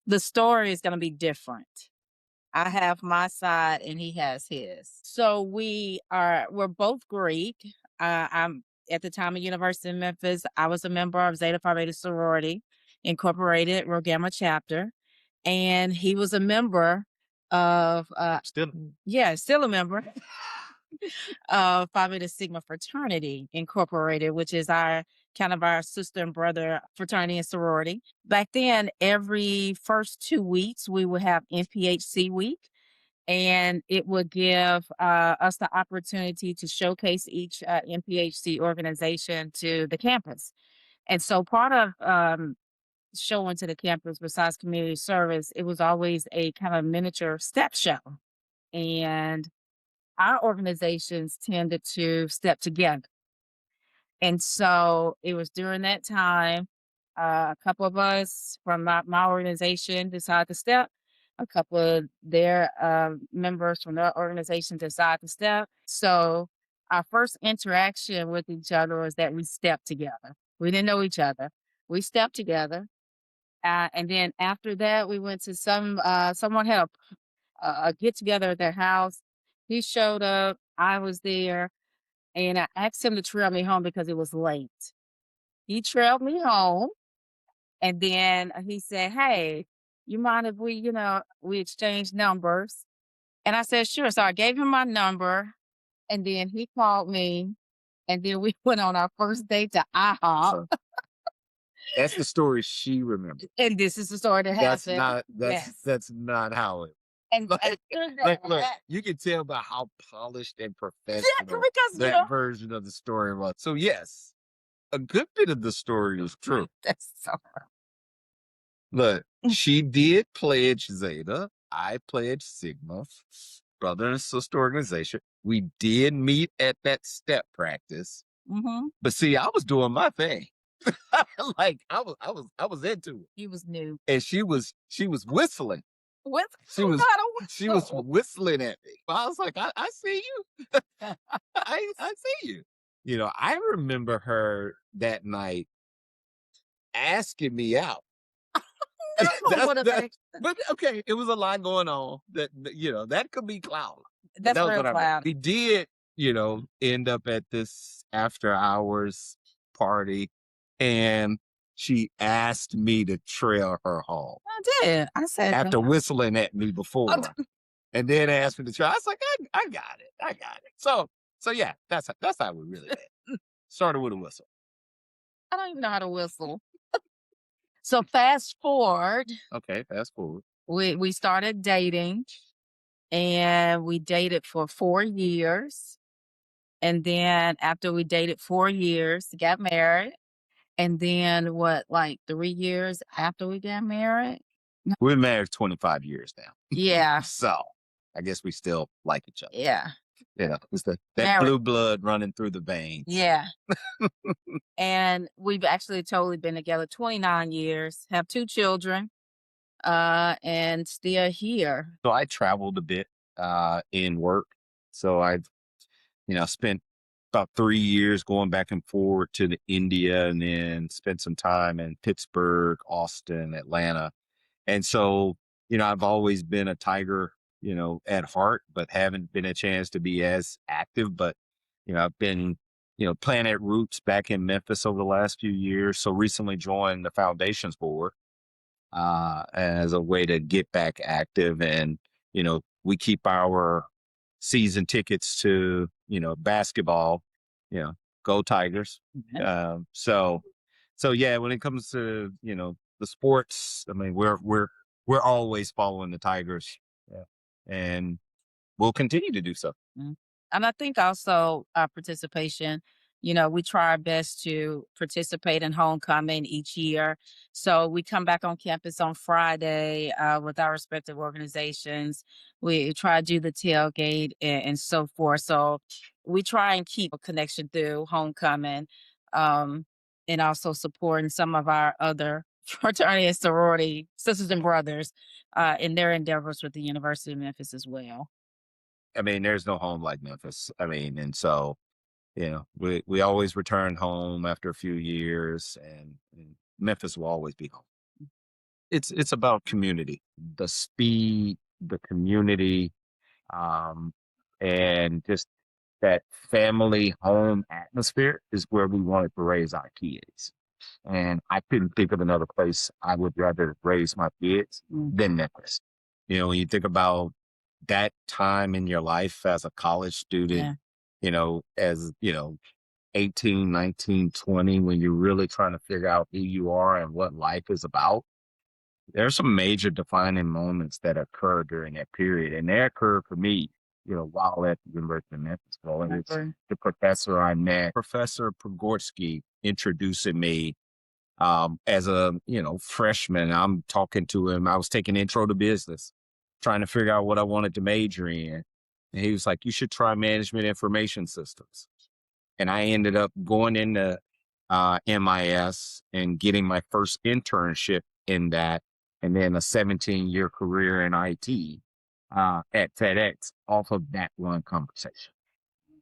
The story is going to be different. I have my side and he has his. So we're both Greek. I'm at the time of University of Memphis. I was a member of Zeta Phi Beta Sorority, Incorporated, Rho Gamma chapter, and he was a member of Still, yeah, still a member of Phi Beta Sigma Fraternity, Incorporated, which is our sister and brother fraternity and sorority. Back then, every first 2 weeks, we would have NPHC week, and it would give us the opportunity to showcase each NPHC organization to the campus. And so part of showing to the campus, besides community service, it was always a kind of miniature step show. And our organizations tended to step together. And so it was during that time, a couple of us from my organization decided to step. A couple of their members from their organization decided to step. So our first interaction with each other was that we stepped together. We didn't know each other. We stepped together. And then after that, we went to someone had a get together at their house. He showed up. I was there, and I asked him to trail me home because it was late. He trailed me home, and then he said, "Hey, you mind if we exchange numbers?" And I said, "Sure." So I gave him my number, and then he called me, and then we went on our first date to IHOP. so that's the story she remembers. And this is the story that That's happened. not Yes. that's not how it. And Like, after look, that, you can tell by how polished and yeah, professional because that version of the story was. So yes, a good bit of the story is true. that's so Look, she did pledge Zeta. I pledged Sigma, brother and sister organization. We did meet at that step practice. mm-hmm. But see, I was doing my thing. Like I was into it. He was new. And she was whistling. With She was not a she was whistling at me. I was like, I see you. I see you. You know, I remember her that night asking me out. But okay, it was a lot going on that could be cloud. That's That was real what I meant. cloud. We did, end up at this after hours party, and she asked me to trail her home I did. I said after whistling at me before, Oh, and then asked me to trail. I was like, I got it, I got it. So yeah, that's how we really met. Started with a whistle. I don't even know how to whistle. So fast forward, Okay, fast forward. we started dating, and we dated for 4 years. And then after we dated 4 years, got married. And then like 3 years after we got married? We're married 25 years now. Yeah. So I guess we still like each other. Yeah. It's that Married. blue blood running through the veins. Yeah. And we've actually totally been together 29 years, have 2 children, and still here. So I traveled a bit in work. So I've, spent about 3 years going back and forward to India, and then spent some time in Pittsburgh, Austin, Atlanta. And so, I've always been a Tiger, at heart, but haven't been a chance to be as active. But, I've been, playing at Roots back in Memphis over the last few years. So recently joined the Foundations Board as a way to get back active. And, we keep our season tickets to, basketball, go Tigers. Mhm. So yeah, when it comes to, the sports, I mean, we're always following the Tigers. Yeah. And we'll continue to do so. Mm. And I think also our participation, we try our best to participate in homecoming each year. So we come back on campus on Friday with our respective organizations. We try to do the tailgate and so forth. So we try and keep a connection through homecoming, and also supporting some of our other fraternity and sorority sisters and brothers in their endeavors with the University of Memphis as well. I mean, there's no home like Memphis. I mean, and so, we always return home after a few years, and Memphis will always be home. It's about community, the speed, the community, um, and just that family home atmosphere is where we wanted to raise our kids. And I couldn't think of another place I would rather raise my kids than Memphis. When you think about that time in your life as a college student, Yeah. as, 18, 19, 20, when you're really trying to figure out who you are and what life is about, there's some major defining moments that occur during that period. And they occurred for me, while at the University of Memphis. Well, and it's Remember. the professor I met, Professor Pogorski, introducing me as a, freshman. I'm talking to him. I was taking intro to business, trying to figure out what I wanted to major in. And he was like, you should try management information systems. And I ended up going into MIS and getting my first internship in that, and then a 17-year career in IT at FedEx off of that one conversation.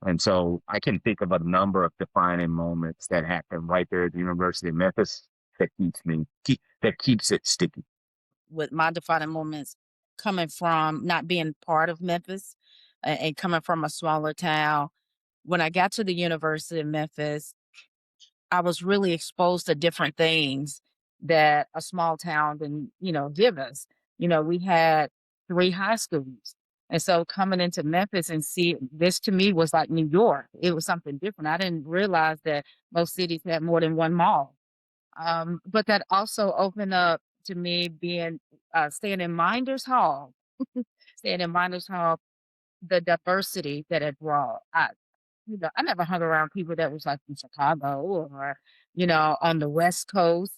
And so I can think of a number of defining moments that happened right there at the University of Memphis that that keeps it sticky. With my defining moments coming from not being part of Memphis and coming from a smaller town. When I got to the University of Memphis, I was really exposed to different things that a small town can, give us. We had 3 high schools. And so coming into Memphis and see this to me was like New York. It was something different. I didn't realize that most cities had more than one mall. But that also opened up to me being staying in Minders Hall, staying in Minders Hall, the diversity that it brought. I never hung around people that was like from Chicago or, on the West Coast.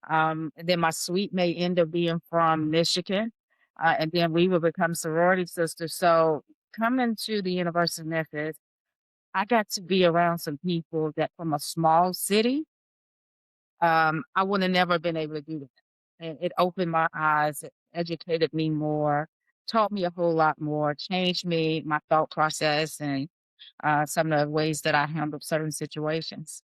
And then my suite may end up being from Michigan. And then we would become sorority sisters. So coming to the University of Memphis, I got to be around some people that from a small city, I would have never been able to do that. And it opened my eyes, it educated me more, taught me a whole lot more, changed me, my thought process, and some of the ways that I handled certain situations.